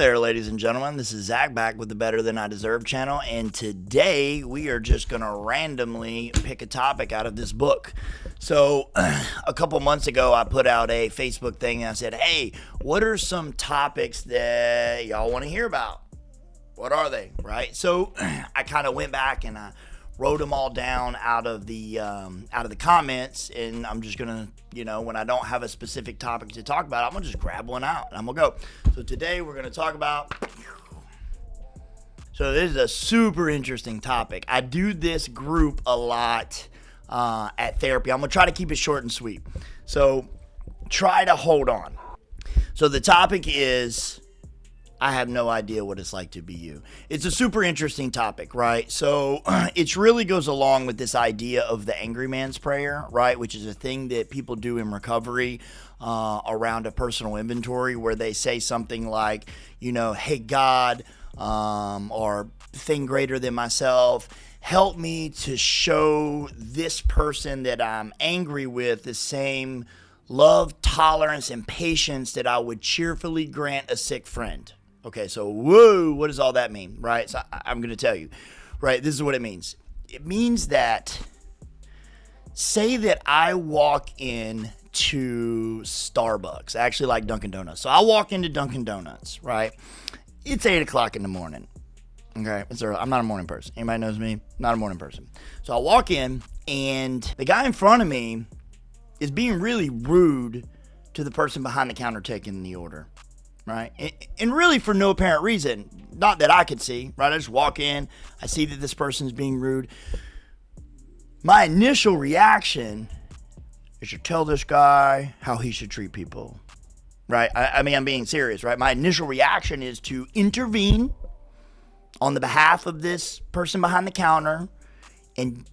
there, ladies and gentlemen. This is Zach back with the Better Than I Deserve channel, and today we are just going to randomly pick a topic out of this book. So a couple months ago, I put out a Facebook thing and I said, hey, what are some topics that y'all want to hear about? What are they, right? So I kind of went back and I wrote them all down out of the comments, and I'm just gonna, when I don't have a specific topic to talk about, I'm gonna just grab one out and I'm gonna go. So today we're gonna talk about. So this is a super interesting topic. I do this group a lot at therapy. I'm gonna try to keep it short and sweet. So try to hold on. So the topic is, I have no idea what it's like to be you. It's a super interesting topic, right? So it really goes along with this idea of the angry man's prayer, right? Which is a thing that people do in recovery around a personal inventory, where they say something like, hey, God, or thing greater than myself, help me to show this person that I'm angry with the same love, tolerance, and patience that I would cheerfully grant a sick friend. Okay, so whoa, what does all that mean, right? So I'm going to tell you, right? This is what it means. It means that, say that I walk into Starbucks. I actually like Dunkin' Donuts. So I walk into Dunkin' Donuts, right? It's 8 o'clock in the morning. Okay, it's early. I'm not a morning person. Anybody knows me? Not a morning person. So I walk in, and the guy in front of me is being really rude to the person behind the counter taking the order. Right? And really for no apparent reason. Not that I could see, right? I just walk in, I see that this person's being rude. My initial reaction is to tell this guy how he should treat people, right? I mean, I'm being serious, right? My initial reaction is to intervene on the behalf of this person behind the counter and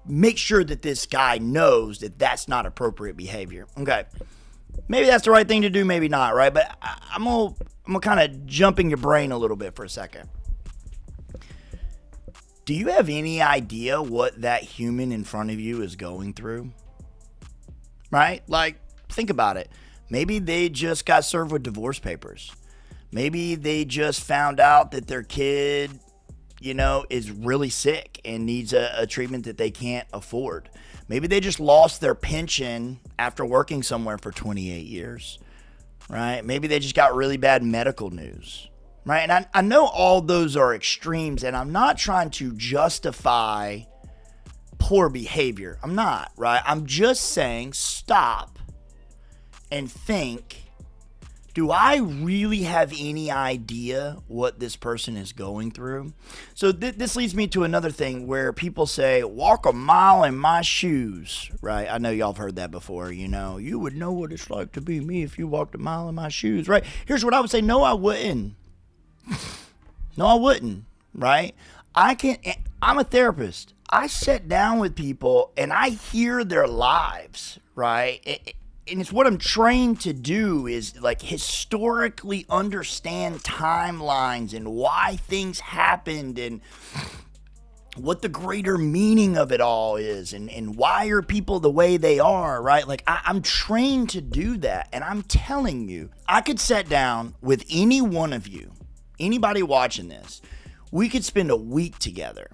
make sure that this guy knows that that's not appropriate behavior. Okay. Maybe that's the right thing to do, maybe not, right? But I'm gonna kind of jump in your brain a little bit for a second. Do you have any idea what that human in front of you is going through? Right? Like, think about it. Maybe they just got served with divorce papers. Maybe they just found out that their kid, is really sick and needs a treatment that they can't afford. Maybe they just lost their pension after working somewhere for 28 years, right? Maybe they just got really bad medical news, right? And I know all those are extremes, and I'm not trying to justify poor behavior. I'm not, right? I'm just saying stop and think, do I really have any idea what this person is going through? So this leads me to another thing where people say, walk a mile in my shoes, right? I know y'all have heard that before, You would know what it's like to be me if you walked a mile in my shoes, right? Here's what I would say. No, I wouldn't. No, I wouldn't, right? I'm a therapist. I sit down with people and I hear their lives, right? And it's what I'm trained to do, is like historically understand timelines and why things happened and what the greater meaning of it all is, and why are people the way they are, right? Like I'm trained to do that. And I'm telling you, I could sit down with any one of you, anybody watching this, we could spend a week together.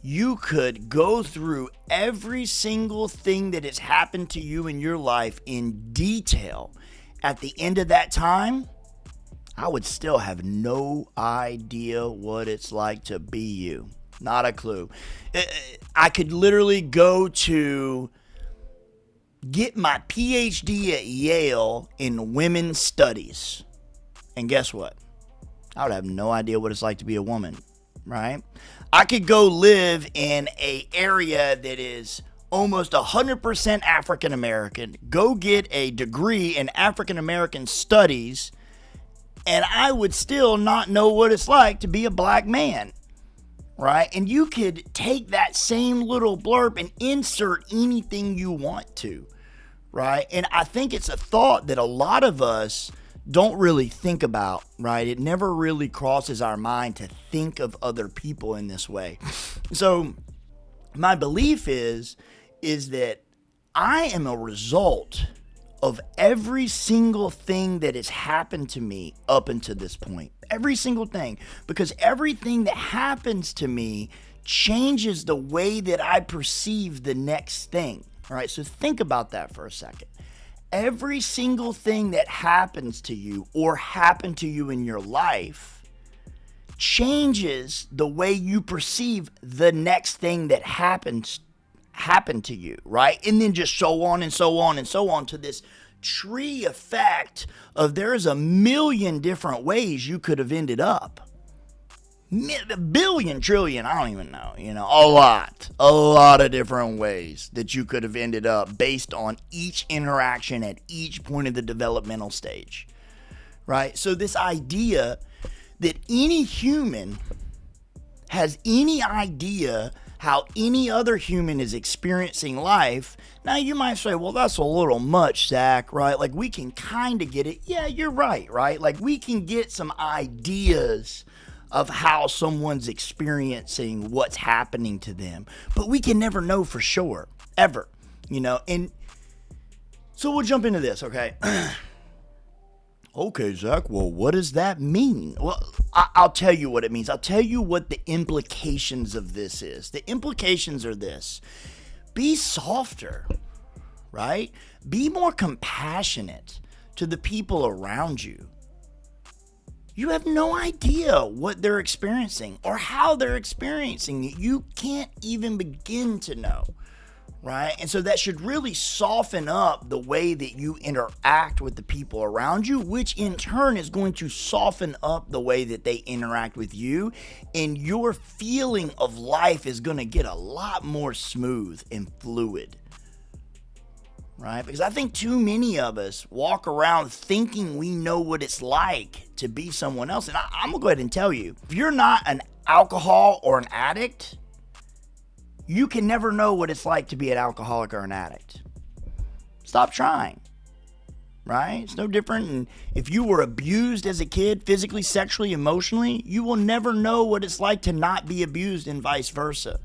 You could go through every single thing that has happened to you in your life in detail. At the end of that time, I would still have no idea what it's like to be you. Not a clue. I could literally go to get my PhD at Yale in women's studies. And guess what? I would have no idea what it's like to be a woman, right? I could go live in an area that is almost 100% African American, go get a degree in African American studies, and I would still not know what it's like to be a black man, right? And you could take that same little blurb and insert anything you want to, right? And I think it's a thought that a lot of us don't really think about, right? It never really crosses our mind to think of other people in this way. So my belief is that I am a result of every single thing that has happened to me up until this point. Every single thing. Because everything that happens to me changes the way that I perceive the next thing. All right, so think about that for a second. Every single thing that happens to you or happened to you in your life changes the way you perceive the next thing that happened to you, right? And then just so on and so on and so on to this tree effect of there's a million different ways you could have ended up. A billion, trillion, I don't even know, a lot of different ways that you could have ended up based on each interaction at each point of the developmental stage, right? So this idea that any human has any idea how any other human is experiencing life. Now you might say, well, that's a little much, Zach, right? Like we can kind of get it. Yeah, you're right? Like we can get some ideas of how someone's experiencing what's happening to them, but we can never know for sure, ever, and so we'll jump into this, okay? Okay, Zach, well, what does that mean? Well, I'll tell you what it means. I'll tell you what the implications of this is. The implications are this: be softer, right? Be more compassionate to the people around you. You have no idea what they're experiencing or how they're experiencing it. You can't even begin to know, right? And so that should really soften up the way that you interact with the people around you, which in turn is going to soften up the way that they interact with you. And your feeling of life is going to get a lot more smooth and fluid. Right? Because I think too many of us walk around thinking we know what it's like to be someone else. And I'm going to go ahead and tell you, if you're not an alcohol or an addict, you can never know what it's like to be an alcoholic or an addict. Stop trying. Right? It's no different. And if you were abused as a kid, physically, sexually, emotionally, you will never know what it's like to not be abused and vice versa.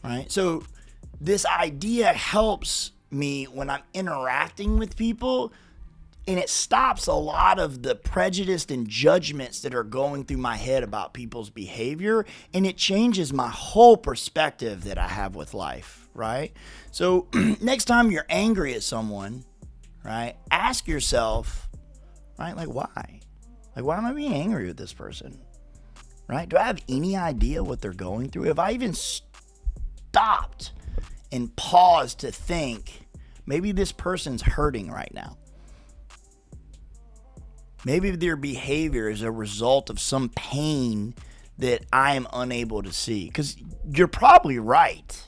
Right? So this idea helps me when I'm interacting with people, and it stops a lot of the prejudice and judgments that are going through my head about people's behavior, and it changes my whole perspective that I have with life, right? So next time you're angry at someone, right, ask yourself, right, like why? Like why am I being angry with this person? Right? Do I have any idea what they're going through? Have I even stopped and paused to think, maybe this person's hurting right now? Maybe their behavior is a result of some pain that I am unable to see. Because you're probably right.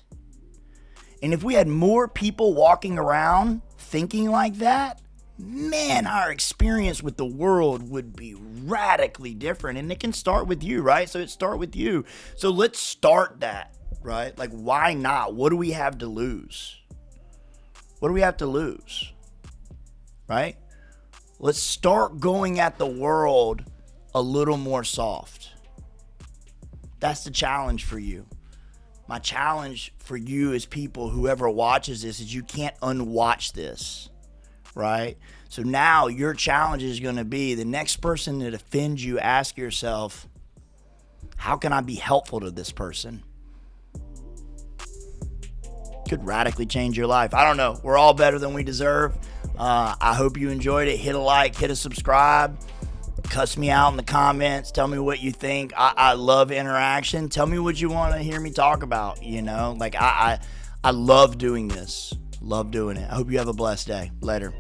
And if we had more people walking around thinking like that, man, our experience with the world would be radically different. And it can start with you, right? So it start with you. So let's start that, right? Like, why not? What do we have to lose? What do we have to lose? Right? Let's start going at the world a little more soft. That's the challenge for you. My challenge for you as people, whoever watches this, is you can't unwatch this, right? So now your challenge is going to be the next person that offends you, ask yourself, how can I be helpful to this person? Could radically change your life. I don't know. We're all better than we deserve. I hope you enjoyed it. Hit a like, hit a subscribe. Cuss me out in the comments. Tell me what you think. I love interaction. Tell me what you want to hear me talk about. Like I love doing this. Love doing it. I hope you have a blessed day. Later.